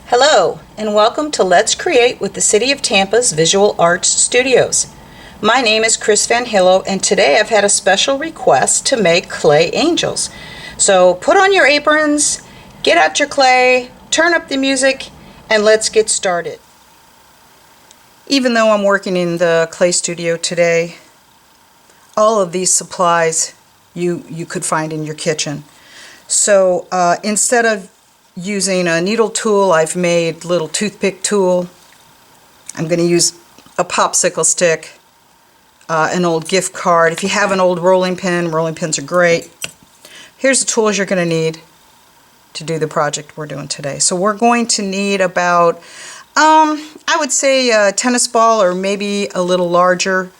Hello, and welcome to Let's Create with the City of Tampa's Visual Arts Studios. My name is Chris Van Hillo, and today I've had a special request to make clay angels. So put on your aprons, get out your clay, turn up the music, and let's get started. Even though I'm working in the clay studio today, all of these supplies you could find in your kitchen. So instead of using a needle tool, I've made a little toothpick tool. I'm going to use a popsicle stick, an old gift card. If you have an old rolling pins are great. Here's the tools you're going to need to do the project we're doing today. So we're going to need about, I would say a tennis ball or maybe a little larger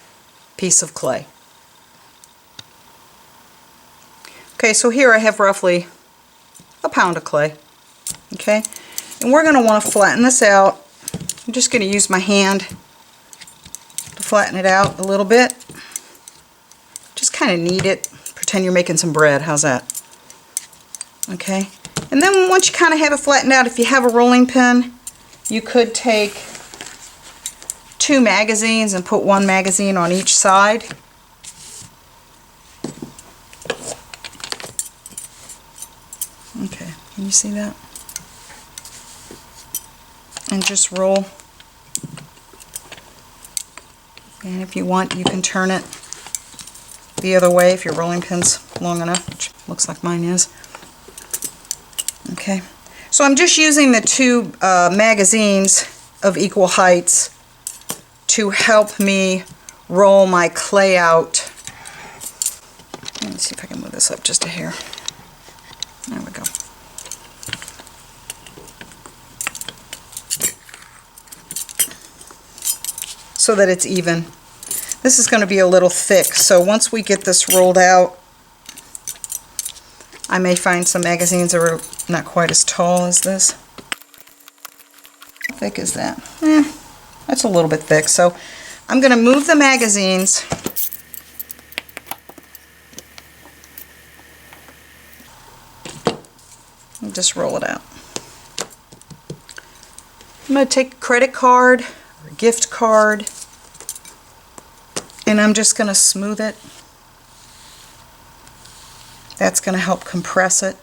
piece of clay. Okay, so here I have roughly a pound of clay. Okay, and we're going to want to flatten this out. I'm just going to use my hand to flatten it out a little bit. Just kind of knead it. Pretend you're making some bread. How's that? Okay, and then once you kind of have it flattened out, if you have a rolling pin, you could take 2 magazines and put 1 magazine on each side. Okay, can you see that? And just roll. And if you want, you can turn it the other way if your rolling pin's long enough, which looks like mine is. Okay, so I'm just using the 2 magazines of equal heights to help me roll my clay out. Let me see if I can move this up just a hair. There we go. So that it's even. This is going to be a little thick, so once we get this rolled out, I may find some magazines that are not quite as tall as this. How thick is that? That's a little bit thick, so I'm going to move the magazines and just roll it out. I'm going to take a credit card or a gift card, and I'm just going to smooth it. That's going to help compress it.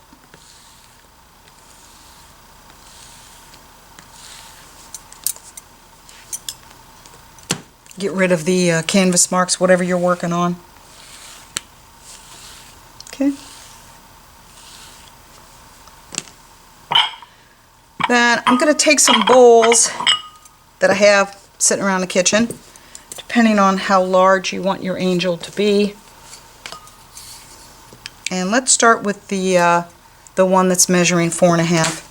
Get rid of the canvas marks, whatever you're working on. Okay. Then I'm going to take some bowls that I have sitting around the kitchen, depending on how large you want your angel to be. And let's start with the one that's measuring 4.5.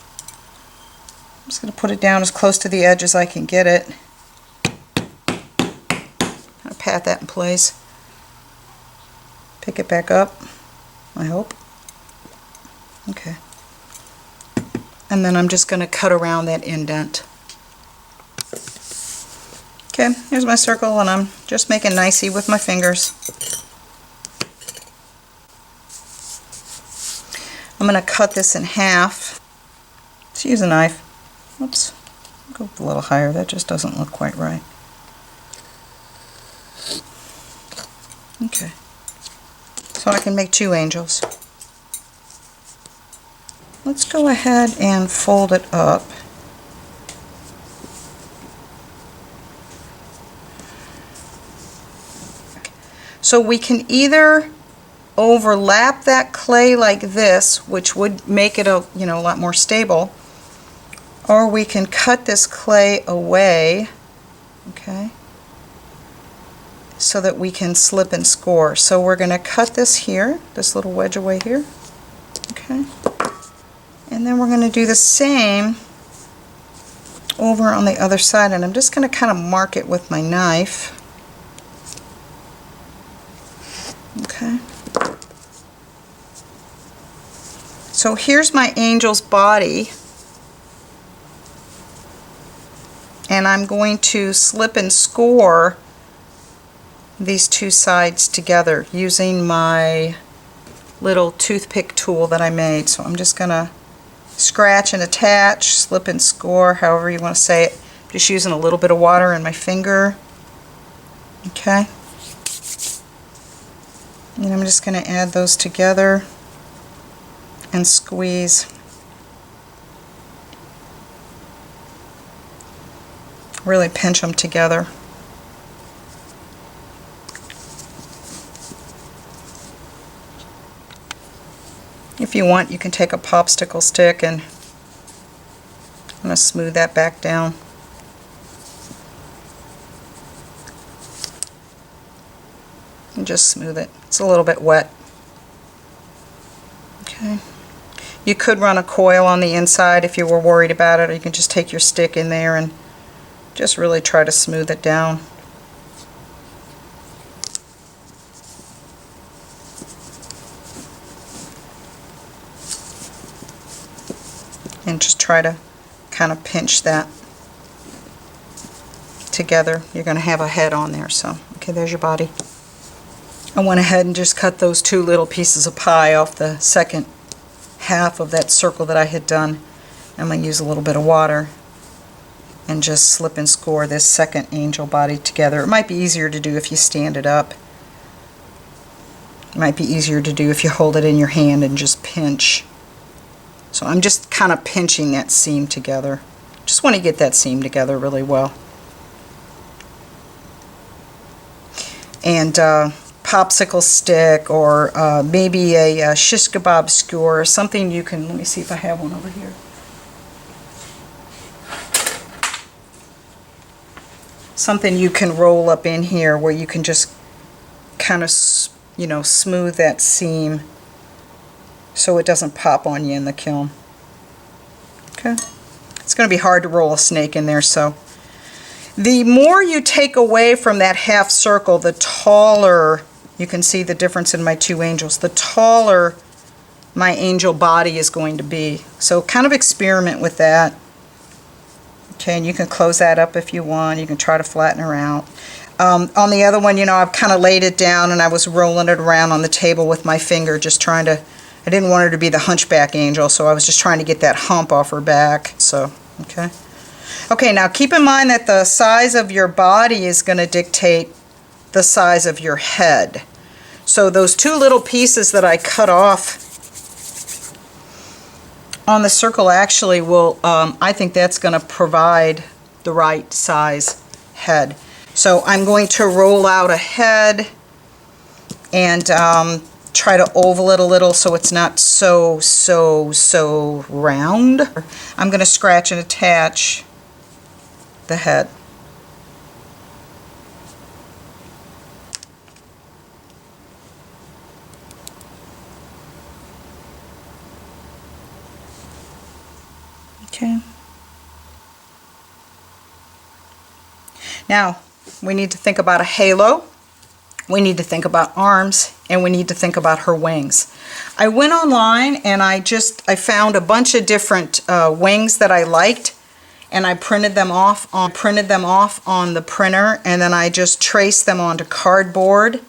I'm just going to put it down as close to the edge as I can get it. I'll pat that in place. Pick it back up, I hope. Okay. And then I'm just going to cut around that indent. Okay, here's my circle, and I'm just making nicey with my fingers. I'm going to cut this in half. Let's use a knife. Oops, go a little higher. That just doesn't look quite right. Okay, so I can make 2 angels. Let's go ahead and fold it up. So we can either overlap that clay like this, which would make it a lot more stable, or we can cut this clay away, okay, so that we can slip and score. So we're going to cut this here, this little wedge away here, okay, and then we're going to do the same over on the other side, and I'm just going to kind of mark it with my knife. Okay. So here's my angel's body, and I'm going to slip and score these 2 sides together using my little toothpick tool that I made. So I'm just going to scratch and attach, slip and score, however you want to say it. Just using a little bit of water in my finger. Okay. And I'm just going to add those together and squeeze. Really pinch them together. If you want, you can take a popsicle stick and I'm going to smooth that back down. And just smooth it. It's a little bit wet. Okay. You could run a coil on the inside if you were worried about it, or you can just take your stick in there and just really try to smooth it down. And just try to kind of pinch that together. You're going to have a head on there, so okay, there's your body. I went ahead and just cut those two little pieces of pie off the second half of that circle that I had done. I'm going to use a little bit of water and just slip and score this second angel body together. It might be easier to do if you stand it up. It might be easier to do if you hold it in your hand and just pinch. So I'm just kind of pinching that seam together. Just want to get that seam together really well. And popsicle stick or maybe a shish kebab skewer or something you can, let me see if I have one over here. Something you can roll up in here where you can just kind of, you know, smooth that seam so it doesn't pop on you in the kiln. Okay. It's going to be hard to roll a snake in there, so the more you take away from that half circle, the taller, you can see the difference in my two angels, the taller my angel body is going to be. So kind of experiment with that. Okay, and you can close that up if you want. You can try to flatten her out. On the other one, you know, I've kind of laid it down and I was rolling it around on the table with my finger, just trying to, I didn't want her to be the hunchback angel, so I was just trying to get that hump off her back. So, okay. Okay, now keep in mind that the size of your body is going to dictate the size of your head. So those two little pieces that I cut off on the circle actually will, I think that's going to provide the right size head. So I'm going to roll out a head and try to oval it a little so it's not so round. I'm going to scratch and attach the head. Okay. Now, we need to think about a halo, we need to think about arms, and we need to think about her wings. I went online and I found a bunch of different wings that I liked, and I printed them off on the printer, and then I just traced them onto cardboard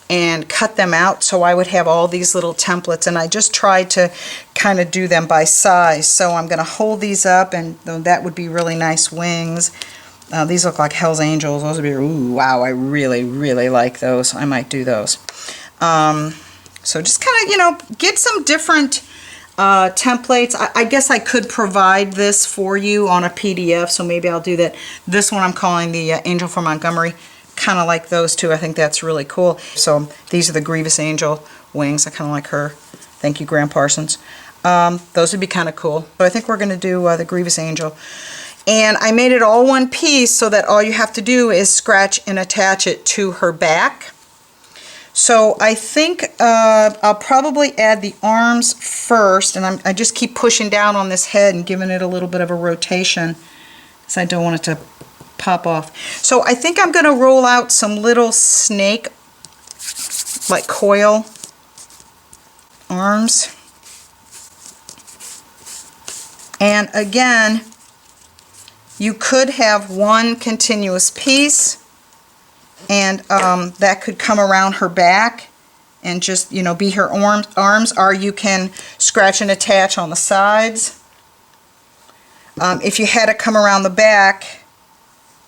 and cut them out so I would have all these little templates, and I just tried to kind of do them by size. So I'm going to hold these up, and that would be really nice wings. These look like Hell's Angels. Those would be, ooh, wow, I really, really like those. I might do those. So just kind of, you know, get some different templates. I guess I could provide this for you on a PDF, so maybe I'll do that. This one I'm calling the Angel from Montgomery. Kind of like those two. I think that's really cool. So these are the Grievous Angel wings. I kind of like her. Thank you, Graham Parsons. Those would be kind of cool. But I think we're going to do the Grievous Angel. And I made it all one piece so that all you have to do is scratch and attach it to her back. So I think I'll probably add the arms first, and I just keep pushing down on this head and giving it a little bit of a rotation because I don't want it to pop off. So I think I'm going to roll out some little snake, like coil arms. And again, you could have one continuous piece, and that could come around her back and just, you know, be her arms, or you can scratch and attach on the sides. If you had it come around the back,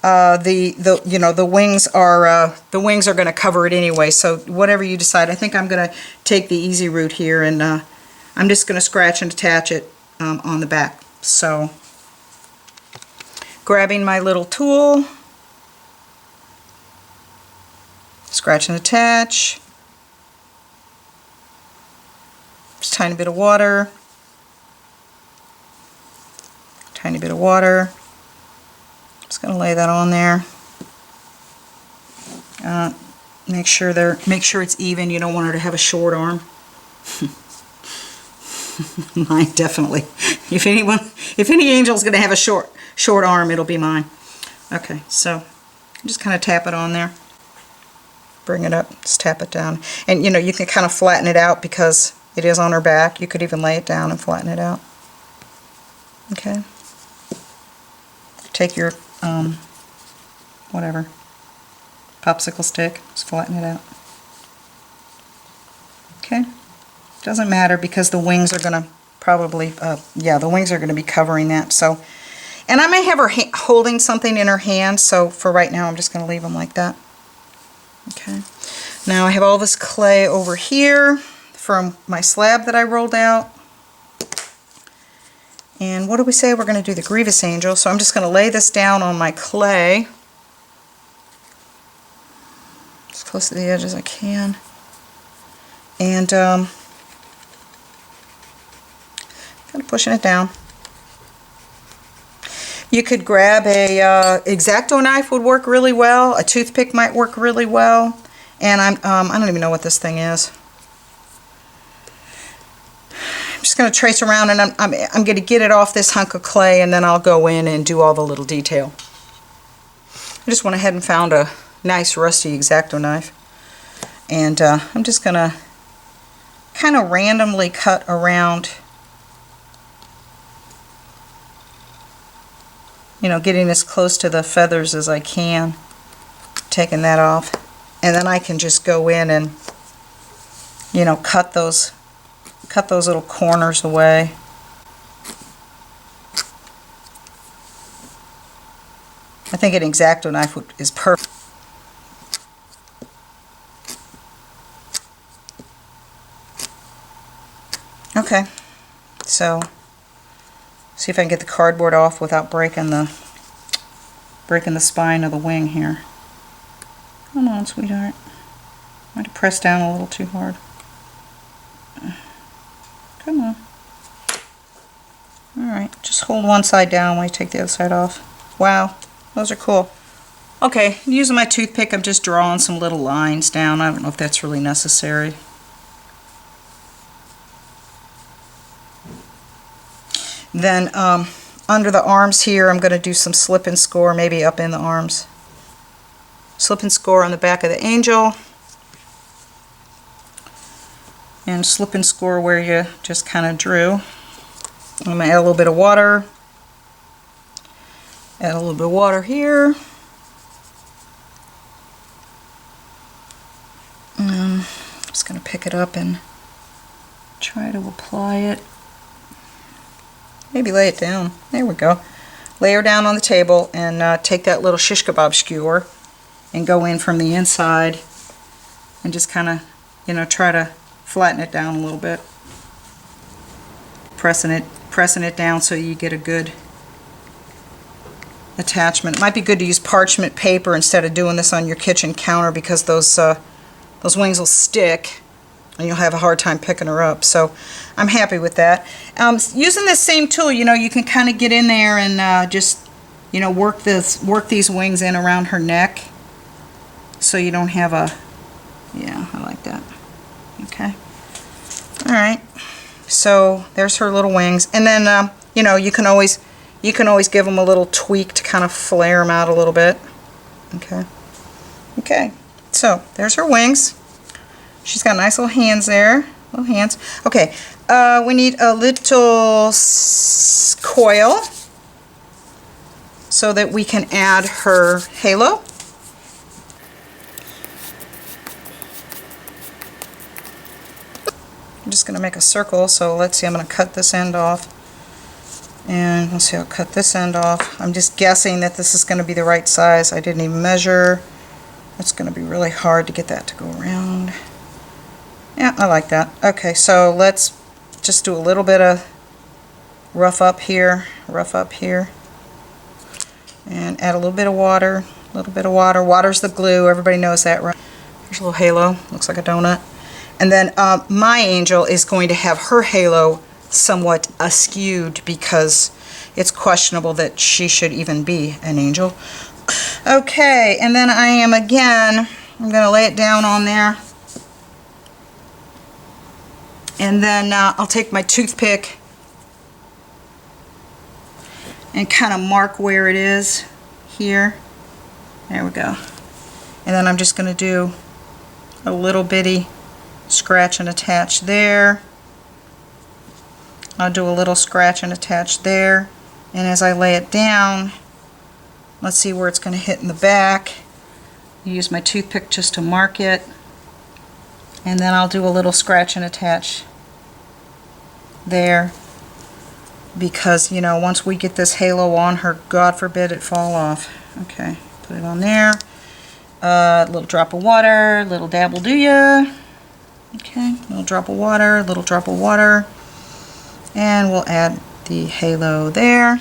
the wings are going to cover it anyway. So whatever you decide, I think I'm going to take the easy route here, and I'm just going to scratch and attach it on the back. So grabbing my little tool, scratch and attach. Just a tiny bit of water. Tiny bit of water. Just going to lay that on there. Make sure it's even. You don't want her to have a short arm. Mine definitely. If any angel's going to have a short arm, it'll be mine. Okay, so just kind of tap it on there. Bring it up, just tap it down. And you can kind of flatten it out because it is on her back. You could even lay it down and flatten it out. Okay. Take your whatever, popsicle stick, just flatten it out. Okay. Doesn't matter because the wings are going to probably, the wings are going to be covering that. So, and I may have her holding something in her hand, so for right now I'm just going to leave them like that. Okay. Now I have all this clay over here from my slab that I rolled out. And what do we say? We're going to do the Grievous Angel. So I'm just going to lay this down on my clay as close to the edge as I can. And kind of pushing it down. You could grab a X-Acto knife would work really well. A toothpick might work really well. And I don't even know what this thing is. I'm just going to trace around, and I'm going to get it off this hunk of clay, and then I'll go in and do all the little detail. I just went ahead and found a nice rusty X-Acto knife, and I'm just going to kind of randomly cut around, getting as close to the feathers as I can, taking that off, and then I can just go in and cut those little corners away. I think an X-Acto knife is perfect. Okay, so see if I can get the cardboard off without breaking the spine of the wing here. Come on, sweetheart. Might have pressed down a little too hard. Come on. Alright, just hold one side down while you take the other side off. Wow, those are cool. Okay, using my toothpick, I'm just drawing some little lines down. I don't know if that's really necessary. Then under the arms here, I'm going to do some slip and score, maybe up in the arms. Slip and score on the back of the angel. And slip and score where you just kind of drew. I'm going to add a little bit of water. Add a little bit of water here. I'm just going to pick it up and try to apply it. Maybe lay it down. There we go. Lay her down on the table and take that little shish kebab skewer and go in from the inside and just kind of, try to flatten it down a little bit. Pressing it down so you get a good attachment. It might be good to use parchment paper instead of doing this on your kitchen counter because those wings will stick and you'll have a hard time picking her up. So I'm happy with that. Using this same tool, you can kind of get in there and just work these wings in around her neck so you don't have a, yeah, I like that. Okay. Alright, so there's her little wings, and then you can always give them a little tweak to kind of flare them out a little bit. Okay, so there's her wings. She's got nice little hands there, Okay, we need a little coil so that we can add her halo. I'm just going to make a circle, so let's see, I'm going to cut this end off. And let's see, I'll cut this end off. I'm just guessing that this is going to be the right size. I didn't even measure. It's going to be really hard to get that to go around. Yeah, I like that. Okay, so let's just do a little bit of rough up here, and add a little bit of water, Water's the glue, everybody knows that, right? There's a little halo, looks like a donut. And then my angel is going to have her halo somewhat askewed because it's questionable that she should even be an angel. Okay, and then I'm going to lay it down on there. And then I'll take my toothpick and kind of mark where it is here. There we go. And then I'm just going to do a little bitty scratch and attach there. I'll do a little scratch and attach there. And as I lay it down, let's see where it's going to hit in the back. Use my toothpick just to mark it. And then I'll do a little scratch and attach there. Because, you know, once we get this halo on her, God forbid it fall off. Okay, put it on there. A little drop of water, little dab will do ya. Okay, little drop of water, little drop of water. And we'll add the halo there.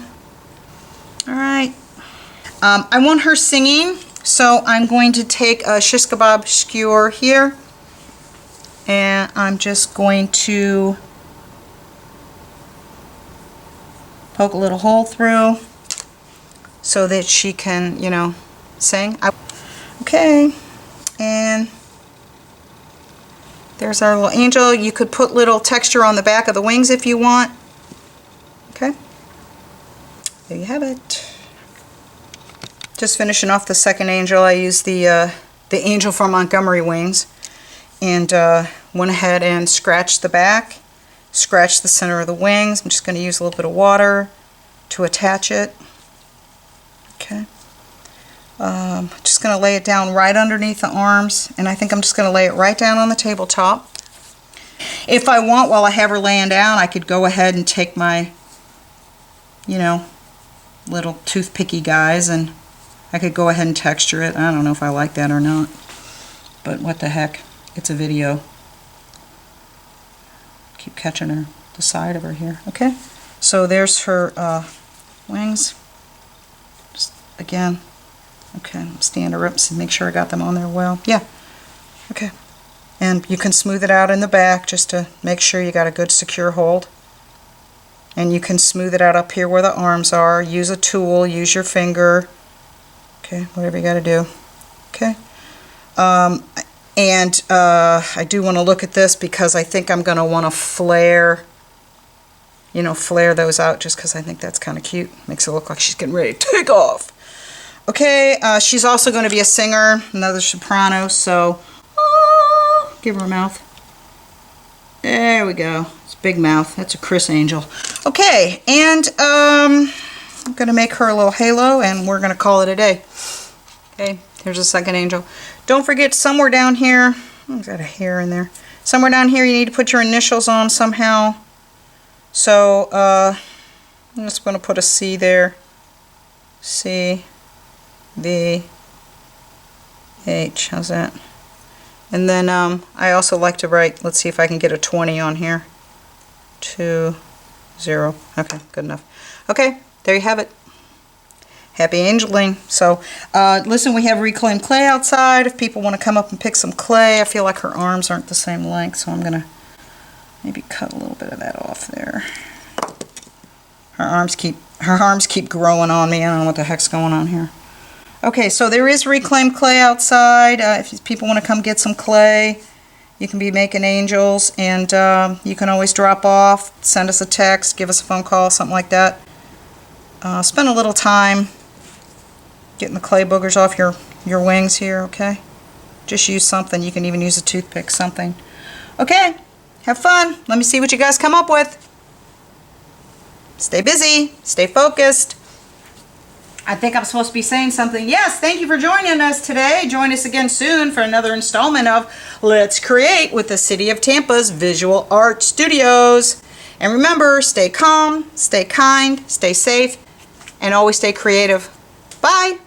Alright. I want her singing, so I'm going to take a shish kebab skewer here. And I'm just going to poke a little hole through so that she can, you know, sing. Okay, and there's our little angel. You could put little texture on the back of the wings if you want. Okay, there you have it. Just finishing off the second angel, I used the angel from Montgomery wings and went ahead and scratched the back. Scratch the center of the wings. I'm just going to use a little bit of water to attach it. Okay. Just going to lay it down right underneath the arms, and I think I'm just going to lay it right down on the tabletop. If I want, while I have her laying down, I could go ahead and take my, you know, little toothpicky guys, and I could go ahead and texture it. I don't know if I like that or not, but what the heck, it's a video. Keep catching her, the side of her here. Okay, so there's her wings. Just again, okay, stand her up and make sure I got them on there well. Yeah, okay. And you can smooth it out in the back just to make sure you got a good secure hold. And you can smooth it out up here where the arms are. Use a tool, use your finger. Okay, whatever you got to do. Okay. And I do want to look at this because I think I'm going to want to flare, you know, flare those out just because I think that's kind of cute. Makes it look like she's getting ready to take off. Okay, she's also going to be a singer, another soprano, so give her a mouth. There we go. It's a big mouth. That's a Chris angel. Okay, and I'm going to make her a little halo, and we're going to call it a day. Okay, here's a second angel. Don't forget, somewhere down here, I've got a hair in there. Somewhere down here you need to put your initials on somehow. So I'm just going to put a C there. C, V, H. How's that? And then I also like to write, let's see if I can get a 20 on here. 2, 0. Okay, good enough. Okay, there you have it. Happy angeling. So, listen, we have reclaimed clay outside. If people want to come up and pick some clay, I feel like her arms aren't the same length, so I'm going to maybe cut a little bit of that off there. Her arms keep growing on me. I don't know what the heck's going on here. Okay, so there is reclaimed clay outside. If people want to come get some clay, you can be making angels, and you can always drop off, send us a text, give us a phone call, something like that. Spend a little time getting the clay boogers off your wings here, okay? Just use something. You can even use a toothpick, something. Okay, have fun. Let me see what you guys come up with. Stay busy. Stay focused. I think I'm supposed to be saying something. Yes, thank you for joining us today. Join us again soon for another installment of Let's Create with the City of Tampa's Visual Art Studios. And remember, stay calm, stay kind, stay safe, and always stay creative. Bye!